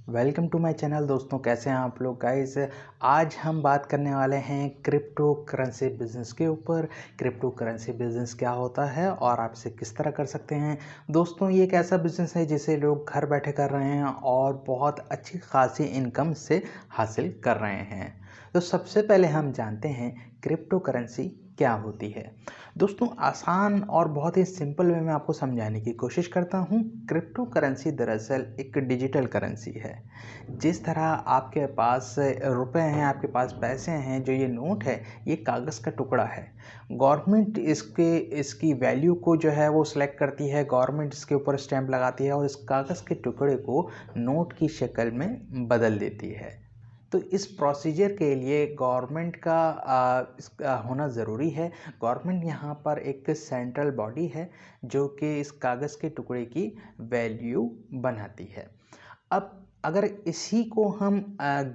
Welcome to my channel. दोस्तों, कैसे हैं आप लोग गाइस। आज हम बात करने वाले हैं क्रिप्टो करेंसी बिजनेस के ऊपर। क्रिप्टो करेंसी बिजनेस क्या होता है और आप इसे किस तरह कर सकते हैं। दोस्तों, ये एक ऐसा बिजनेस है जिसे लोग घर बैठे कर रहे हैं और बहुत अच्छी खासी इनकम से हासिल कर रहे हैं। तो सबसे पहले हम जानते हैं क्रिप्टो करेंसी क्या होती है। दोस्तों, आसान और बहुत ही सिंपल वे में आपको समझाने की कोशिश करता हूँ। क्रिप्टो करेंसी दरअसल एक डिजिटल करेंसी है। जिस तरह आपके पास रुपए हैं, आपके पास पैसे हैं, जो ये नोट है ये कागज़ का टुकड़ा है। गवर्नमेंट इसकी वैल्यू को जो है वो सिलेक्ट करती है, गवर्नमेंट इसके ऊपर स्टैंप लगाती है और इस कागज़ के टुकड़े को नोट की शक्ल में बदल देती है। तो इस प्रोसीजर के लिए गवर्नमेंट का इसका होना ज़रूरी है। गवर्नमेंट यहाँ पर एक सेंट्रल बॉडी है जो कि इस कागज़ के टुकड़े की वैल्यू बनाती है। अब अगर इसी को हम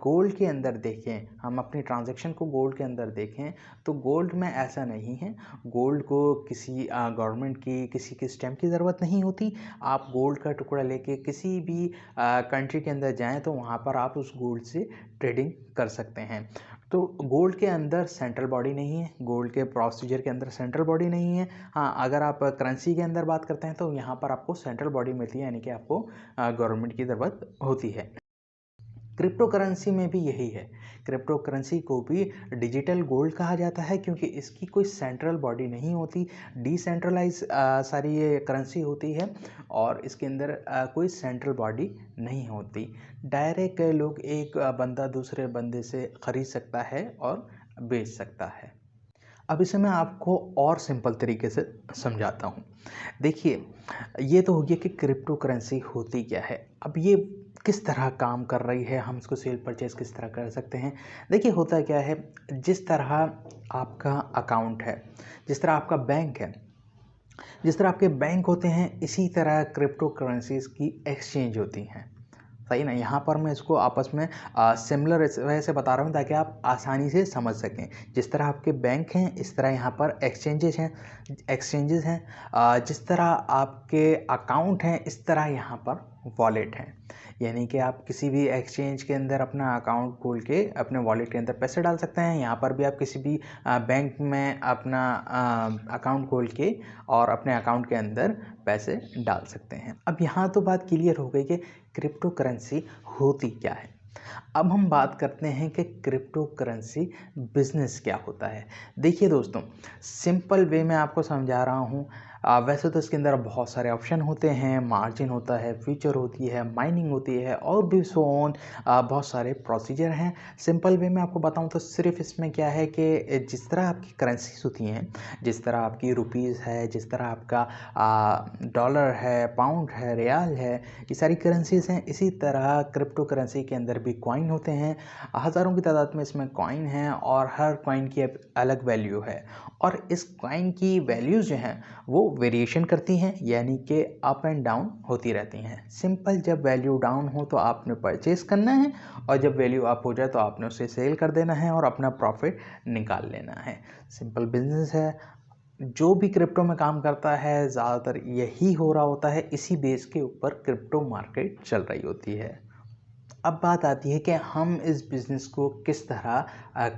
गोल्ड के अंदर देखें, हम अपनी ट्रांजैक्शन को गोल्ड के अंदर देखें, तो गोल्ड में ऐसा नहीं है। गोल्ड को किसी गवर्नमेंट की किसी के स्टैम्प की ज़रूरत नहीं होती। आप गोल्ड का टुकड़ा लेके किसी भी कंट्री के अंदर जाएँ तो वहाँ पर आप उस गोल्ड से ट्रेडिंग कर सकते हैं। तो गोल्ड के अंदर सेंट्रल बॉडी नहीं है, गोल्ड के प्रोसीजर के अंदर सेंट्रल बॉडी नहीं है। हाँ, अगर आप करेंसी के अंदर बात करते हैं तो यहाँ पर आपको सेंट्रल बॉडी मिलती है, यानी कि आपको गवर्नमेंट की ज़रूरत होती है। क्रिप्टो करेंसी में भी यही है। क्रिप्टो करेंसी को भी डिजिटल गोल्ड कहा जाता है क्योंकि इसकी कोई सेंट्रल बॉडी नहीं होती। डिसेंट्रलाइज सारी ये करेंसी होती है और इसके अंदर कोई सेंट्रल बॉडी नहीं होती। डायरेक्ट लोग एक बंदा दूसरे बंदे से ख़रीद सकता है और बेच सकता है। अब इसे मैं आपको और सिंपल तरीके से समझाता हूँ। देखिए, ये तो हो गया कि क्रिप्टो करेंसी होती क्या है। अब ये किस तरह काम कर रही है, हम इसको सेल परचेज़ किस तरह कर सकते हैं। देखिए, होता क्या है, जिस तरह आपका अकाउंट है, जिस तरह आपका बैंक है, जिस तरह आपके बैंक होते हैं, इसी तरह क्रिप्टो करेंसीज़ की एक्सचेंज होती हैं। सही ना? यहाँ पर मैं इसको आपस में सिमिलर इस वजह से बता रहा हूँ ताकि आप आसानी से समझ सकें। जिस तरह आपके बैंक हैं, इस तरह यहाँ पर एक्सचेंजेस हैं। जिस तरह आपके अकाउंट हैं, इस तरह यहाँ पर वॉलेट हैं। यानी कि आप किसी भी एक्सचेंज के अंदर अपना अकाउंट खोल के अपने वॉलेट के अंदर पैसे डाल सकते हैं। यहाँ पर भी आप किसी भी बैंक में अपना अकाउंट खोल के और अपने अकाउंट के अंदर पैसे डाल सकते हैं। अब यहाँ तो बात क्लियर हो गई कि क्रिप्टो करेंसी होती क्या है। अब हम बात करते हैं कि क्रिप्टो करेंसी बिजनेस क्या होता है। देखिए दोस्तों, सिंपल वे में आपको समझा रहा हूँ। वैसे तो इसके अंदर बहुत सारे ऑप्शन होते हैं, मार्जिन होता है, फ्यूचर होती है, माइनिंग होती है और भी सो ऑन बहुत सारे प्रोसीजर हैं। सिंपल वे में आपको बताऊँ तो सिर्फ इसमें क्या है कि जिस तरह आपकी करेंसीज होती हैं, जिस तरह आपकी रुपीज़ है, जिस तरह आपका डॉलर है, पाउंड है, रियाल है, ये सारी करेंसीज़ हैं, इसी तरह क्रिप्टो करेंसी के अंदर भी कॉइन होते हैं। हज़ारों की तादाद में इसमें कॉइन हैं और हर कॉइन की अलग वैल्यू है और इस कॉइन की वैल्यूज़ जो हैं वो वेरिएशन करती हैं, यानी कि अप एंड डाउन होती रहती हैं। सिंपल, जब वैल्यू डाउन हो तो आपने परचेज़ करना है और जब वैल्यू अप हो जाए तो आपने उसे सेल कर देना है और अपना प्रॉफिट निकाल लेना है। सिंपल बिजनेस है। जो भी क्रिप्टो में काम करता है ज़्यादातर यही हो रहा होता है, इसी बेस के ऊपर क्रिप्टो मार्केट चल रही होती है। अब बात आती है कि हम इस बिज़नेस को किस तरह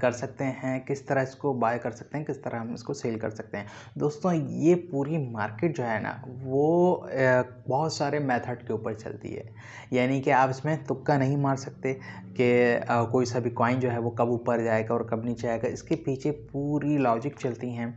कर सकते हैं, किस तरह इसको बाय कर सकते हैं, किस तरह हम इसको सेल कर सकते हैं। दोस्तों, ये पूरी मार्केट जो है ना वो बहुत सारे मेथड के ऊपर चलती है। यानी कि आप इसमें तुक्का नहीं मार सकते कि कोई सा भी कॉइन जो है वो कब ऊपर जाएगा और कब नीचे आएगा। इसके पीछे पूरी लॉजिक चलती हैं।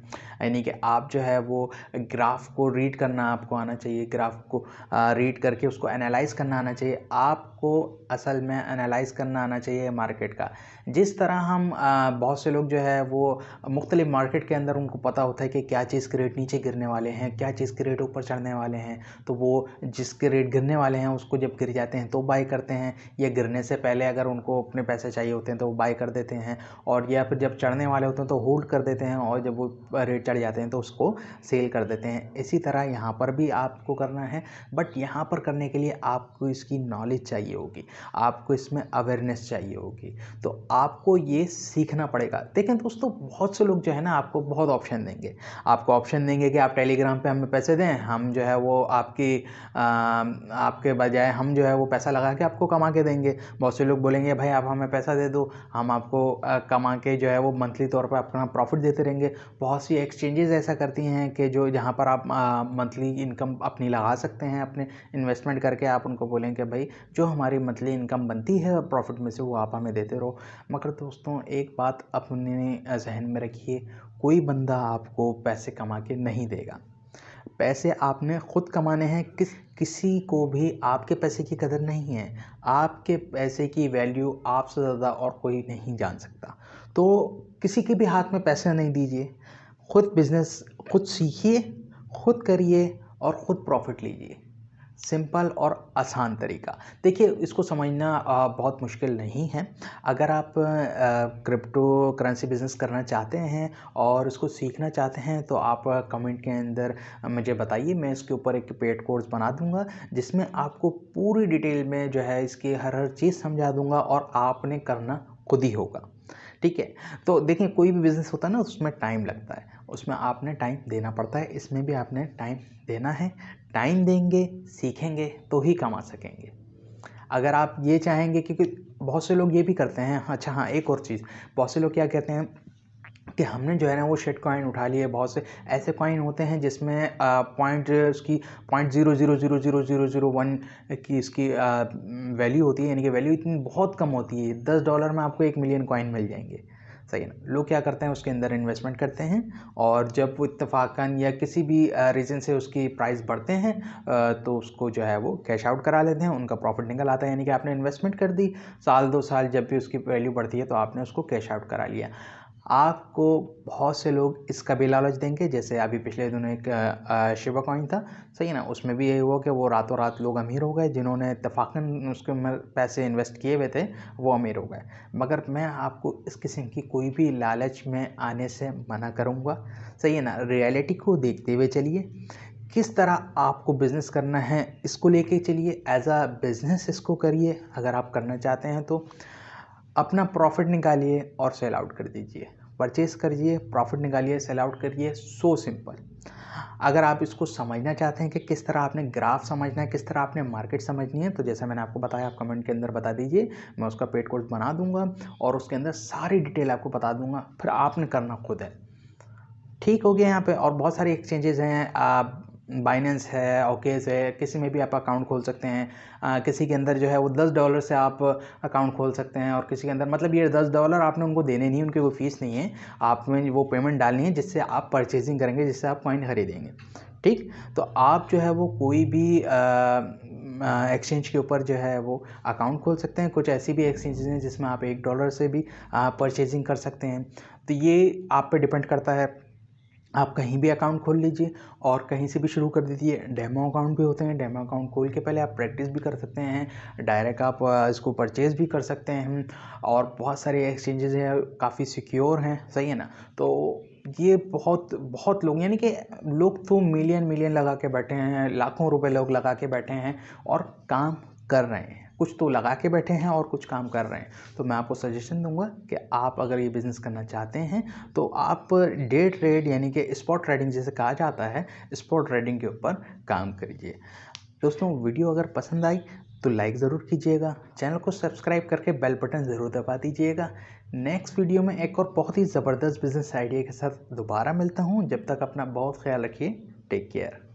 यानी कि आप जो है वो ग्राफ को रीड करना आपको आना चाहिए, ग्राफ को रीड करके उसको एनालाइज़ करना आना चाहिए। आपको असल में एनालाइज़ करना आना चाहिए मार्केट का। जिस तरह हम बहुत से लोग जो है वो मुख्तलिफ मार्केट के अंदर उनको पता होता है कि क्या चीज़ के रेट नीचे गिरने वाले हैं, क्या चीज़ के रेट ऊपर चढ़ने वाले हैं, तो वो जिसके रेट गिरने वाले हैं उसको जब गिर जाते हैं तो बाय करते हैं, या गिरने से पहले अगर उनको अपने पैसे चाहिए होते हैं तो वो बाय कर देते हैं, और या फिर जब चढ़ने वाले होते हैं तो होल्ड कर देते हैं और जब वो रेट चढ़ जाते हैं तो उसको सेल कर देते हैं। इसी तरह यहाँ पर भी आपको करना है, बट यहाँ पर करने के लिए आपको इसकी नॉलेज चाहिए होगी। आपको इसमें अवेयरनेस चाहिए होगी। तो आपको ये सीखना पड़ेगा। देखें दोस्तों, बहुत से लोग जो है ना आपको बहुत ऑप्शन देंगे। आपको ऑप्शन देंगे कि आप टेलीग्राम पे हमें पैसे दें, हम जो है वो आपके बजाय हम जो है वो पैसा लगा के आपको कमा के देंगे। बहुत से लोग बोलेंगे भाई आप हमें पैसा दे दो, हम आपको कमा के जो है वो मंथली तौर पर अपना प्रॉफिट देते रहेंगे। बहुत सी एक्सचेंजेस ऐसा करती हैं कि जो जहाँ पर आप मंथली इनकम अपनी लगा सकते हैं, अपने इन्वेस्टमेंट करके आप उनको बोलें कि भाई जो हमारी मंथली इनकम बनती है प्रॉफिट में से वो आप हमें देते रहो। मगर दोस्तों एक बात अपने जहन में रखिए, कोई बंदा आपको पैसे कमा के नहीं देगा। पैसे आपने खुद कमाने हैं। किसी को भी आपके पैसे की कदर नहीं है। आपके पैसे की वैल्यू आपसे ज़्यादा और कोई नहीं जान सकता। तो किसी के भी हाथ में पैसे नहीं दीजिए। खुद बिजनेस खुद सीखिए, खुद करिए और खुद प्रॉफिट लीजिए। सिंपल और आसान तरीका। देखिए, इसको समझना बहुत मुश्किल नहीं है। अगर आप क्रिप्टो करेंसी बिज़नेस करना चाहते हैं और इसको सीखना चाहते हैं तो आप कमेंट के अंदर मुझे बताइए। मैं इसके ऊपर एक पेड कोर्स बना दूंगा जिसमें आपको पूरी डिटेल में जो है इसकी हर चीज़ समझा दूंगा और आपने करना खुद ही होगा। ठीक है। तो देखिए, कोई भी बिज़नेस होता है ना उसमें टाइम लगता है, उसमें आपने टाइम देना पड़ता है। इसमें भी आपने टाइम देना है। टाइम देंगे, सीखेंगे तो ही कमा सकेंगे। अगर आप ये चाहेंगे, क्योंकि बहुत से लोग ये भी करते हैं। अच्छा हाँ, एक और चीज़, बहुत से लोग क्या कहते हैं कि हमने जो है ना वो शिट कॉइन उठा लिए। बहुत से ऐसे कॉइन होते हैं जिसमें पॉइंट उसकी 0.000001 की इसकी वैल्यू होती है, यानी कि वैल्यू इतनी बहुत कम होती है। $10 में आपको 1 मिलियन कॉइन मिल जाएंगे। सही है ना। लोग क्या करते हैं, उसके अंदर इन्वेस्टमेंट करते हैं और जब वो इत्तेफाकन या किसी भी रीज़न से उसकी प्राइस बढ़ते हैं तो उसको जो है वो कैश आउट करा लेते हैं। उनका प्रॉफिट निकल आता है, यानी कि आपने इन्वेस्टमेंट कर दी, साल 2 साल जब भी उसकी वैल्यू बढ़ती है तो आपने उसको कैश आउट करा लिया। आपको बहुत से लोग इसका भी लालच देंगे। जैसे अभी पिछले दिनों एक शिबा कॉइन था, सही है ना। उसमें भी यही हुआ कि वो रातों रात लोग अमीर हो गए। जिन्होंने इत्तेफाकन उसके में पैसे इन्वेस्ट किए हुए थे वो अमीर हो गए। मगर मैं आपको इस किस्म की कोई भी लालच में आने से मना करूँगा। सही है ना। रियलिटी को देखते हुए चलिए। किस तरह आपको बिज़नेस करना है इसको लेके चलिए। एज अ बिज़नेस इसको करिए। अगर आप करना चाहते हैं तो अपना प्रॉफिट निकालिए और सेल आउट कर दीजिए। परचेस करिए, प्रॉफिट निकालिए, सेल आउट करिए। So simple. अगर आप इसको समझना चाहते हैं कि किस तरह आपने ग्राफ समझना है, किस तरह आपने मार्केट समझनी है, तो जैसा मैंने आपको बताया, आप कमेंट के अंदर बता दीजिए। मैं उसका पेड कोर्स बना दूंगा और उसके अंदर सारी डिटेल आपको बता दूंगा। फिर आपने करना खुद है। ठीक हो गया। यहाँ पे और बहुत सारी एक्सचेंजेस हैं। बाइनेंस है, ओकेस है, किसी में भी आप अकाउंट खोल सकते हैं। किसी के अंदर जो है वो $10 से आप अकाउंट खोल सकते हैं और किसी के अंदर, मतलब ये $10 आपने उनको देने नहीं, उनकी कोई फीस नहीं है। आप में वो पेमेंट डालनी है जिससे आप परचेजिंग करेंगे, जिससे आप कॉइन खरीदेंगे। ठीक। तो आप जो है वो कोई भी एक्सचेंज के ऊपर जो है वो अकाउंट खोल सकते हैं। कुछ ऐसी भी एक्सचेंजेस हैं जिसमें आप $1 से भी परचेजिंग कर सकते हैं। तो ये आप पे डिपेंड करता है। आप कहीं भी अकाउंट खोल लीजिए और कहीं से भी शुरू कर दीजिए। डेमो अकाउंट भी होते हैं। डेमो अकाउंट खोल के पहले आप प्रैक्टिस भी कर सकते हैं। डायरेक्ट आप इसको परचेज़ भी कर सकते हैं। और बहुत सारे एक्सचेंजेस हैं, काफ़ी सिक्योर हैं। सही है ना। तो ये बहुत बहुत लोग, यानी कि लोग तो मिलियन लगा के बैठे हैं, लाखों रुपए लोग लगा के बैठे हैं और काम कर रहे हैं। कुछ तो लगा के बैठे हैं और कुछ काम कर रहे हैं। तो मैं आपको सजेशन दूंगा कि आप अगर ये बिज़नेस करना चाहते हैं तो आप डे ट्रेड, यानी कि स्पॉट ट्रेडिंग जिसे कहा जाता है, स्पॉट ट्रेडिंग के ऊपर काम करिए। दोस्तों, वीडियो अगर पसंद आई तो लाइक ज़रूर कीजिएगा। चैनल को सब्सक्राइब करके बेल बटन ज़रूर दबा दीजिएगा। नेक्स्ट वीडियो में एक और बहुत ही ज़बरदस्त बिज़नेस आइडिया के साथ दोबारा मिलता हूँ। जब तक अपना बहुत ख्याल रखिए। Take care.